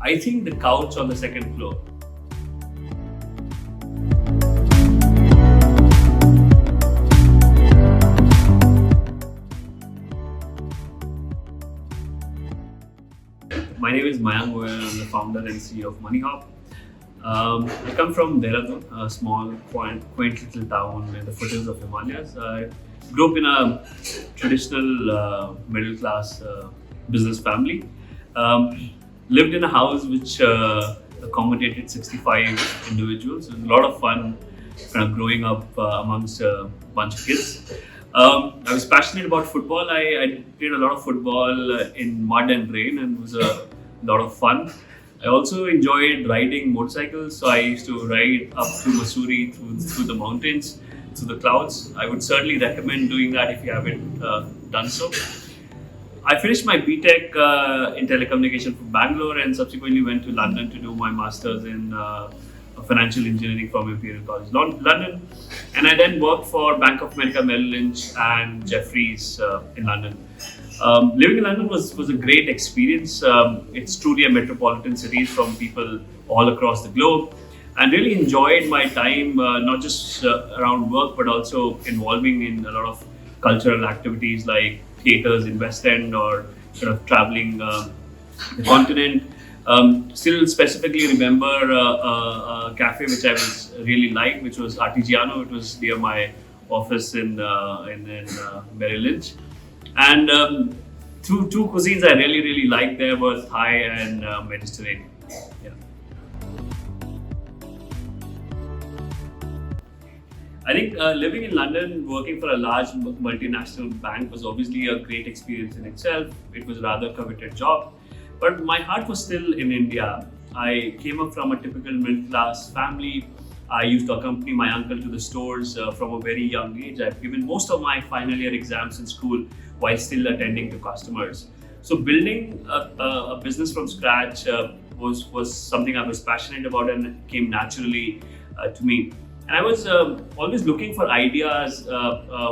I think the couch on the second floor. My name is Mayank Goyal. I'm the founder and CEO of MoneyHop. I come from Dehradun, a small, quaint little town in the foothills of Himalayas. I grew up in a traditional middle-class business family. Lived in a house which accommodated 65 individuals. It was a lot of fun kind of growing up amongst a bunch of kids. I was passionate about football. I played a lot of football in mud and rain, and it was a lot of fun. I also enjoyed riding motorcycles, so I used to ride up to Mussoorie through the mountains, through the clouds. I would certainly recommend doing that if you haven't done so. I finished my BTech in telecommunication from Bangalore and subsequently went to London to do my master's in financial engineering from Imperial College London. And I then worked for Bank of America Merrill Lynch and Jefferies in London. Living in London was a great experience. It's truly a metropolitan city from people all across the globe, and really enjoyed my time not just around work but also involving in a lot of cultural activities like theatres in West End or sort of traveling the continent. Still specifically remember a cafe which I was really liked, which was Artigiano. It was near my office in Merrill Lynch. And two cuisines I really liked there were Thai and Mediterranean. Yeah. I think living in London, working for a large multinational bank was obviously a great experience in itself. It was a rather coveted job. But my heart was still in India. I came up from a typical middle-class family. I used to accompany my uncle to the stores from a very young age. I've given most of my final year exams in school while still attending to customers. So building a business from scratch was something I was passionate about and came naturally to me. And I was always looking for ideas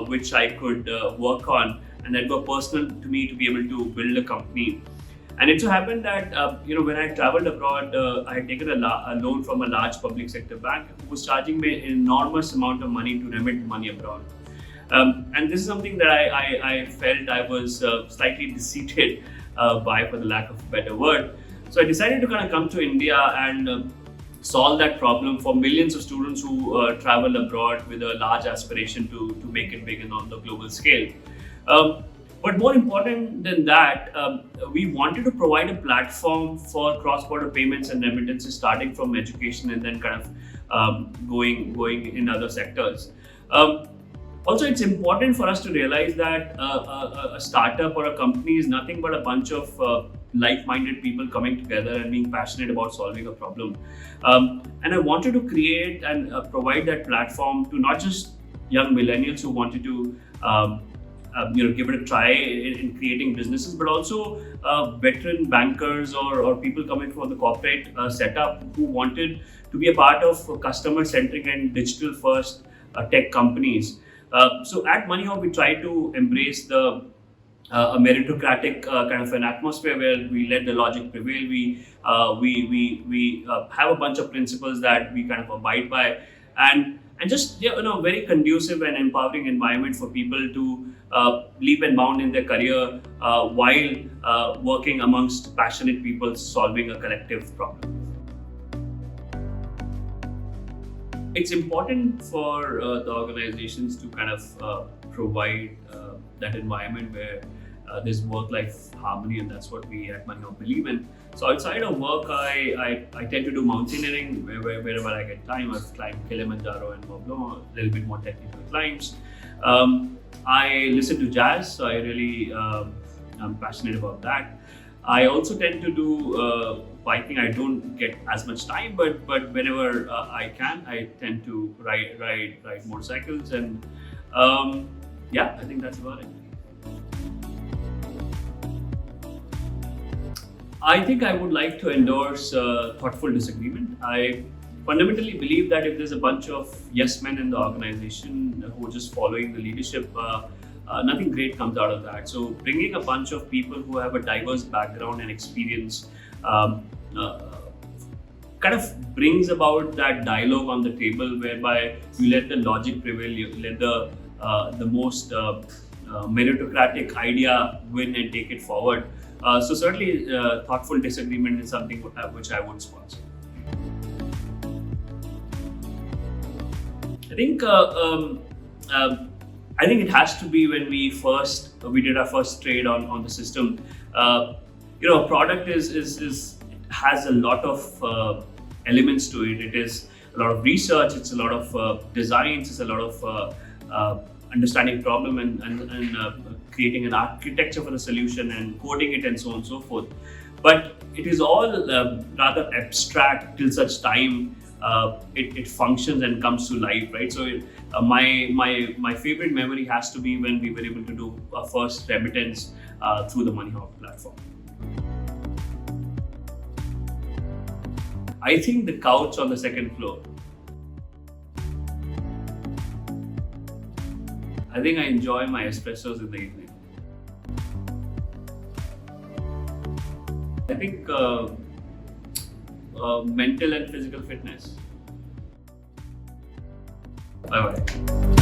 which I could work on and that were personal to me to be able to build a company. And it so happened that when I traveled abroad, I had taken a loan from a large public sector bank who was charging me an enormous amount of money to remit money abroad. And this is something that I felt I was slightly deceived by, for the lack of a better word. So I decided to kind of come to India and solve that problem for millions of students who travel abroad with a large aspiration to make it big and on the global scale. But more important than that, we wanted to provide a platform for cross-border payments and remittances, starting from education and then kind of going in other sectors. Also, it's important for us to realize that a startup or a company is nothing but a bunch of like-minded people coming together and being passionate about solving a problem. And I wanted to create and provide that platform to not just young millennials who wanted to give it a try in creating businesses, but also veteran bankers or people coming from the corporate setup who wanted to be a part of customer-centric and digital-first tech companies. So at MoneyHop, we try to embrace a meritocratic kind of an atmosphere where we let the logic prevail. We have a bunch of principles that we kind of abide by, and just very conducive and empowering environment for people to leap and bound in their career while working amongst passionate people solving a collective problem. It's important for the organizations to kind of provide that environment where there's work-life harmony, and that's what we at MoneyHop believe in. So outside of work, I tend to do mountaineering wherever I get time. I've climbed Kilimanjaro and Mont Blanc, a little bit more technical climbs. I listen to jazz, so I really am passionate about that. I also tend to do biking. I don't get as much time, but whenever I can, I tend to ride motorcycles, and I think that's about it. I think I would like to endorse thoughtful disagreement. I fundamentally believe that if there's a bunch of yes men in the organization who are just following the leadership, nothing great comes out of that. So bringing a bunch of people who have a diverse background and experience kind of brings about that dialogue on the table, whereby you let the logic prevail, you let the most meritocratic idea win and take it forward. So certainly, thoughtful disagreement is something which I would sponsor. I think I think it has to be when we did our first trade on the system. A product is has a lot of elements to it. It is a lot of research. It's a lot of designs. It's a lot of understanding problem and creating an architecture for the solution and coding it and so on and so forth. But it is all rather abstract till such time it functions and comes to life, right? So my favorite memory has to be when we were able to do our first remittance through the MoneyHawk platform. I think the couch on the second floor. I think I enjoy my espressos in the evening. I think mental and physical fitness. Bye bye.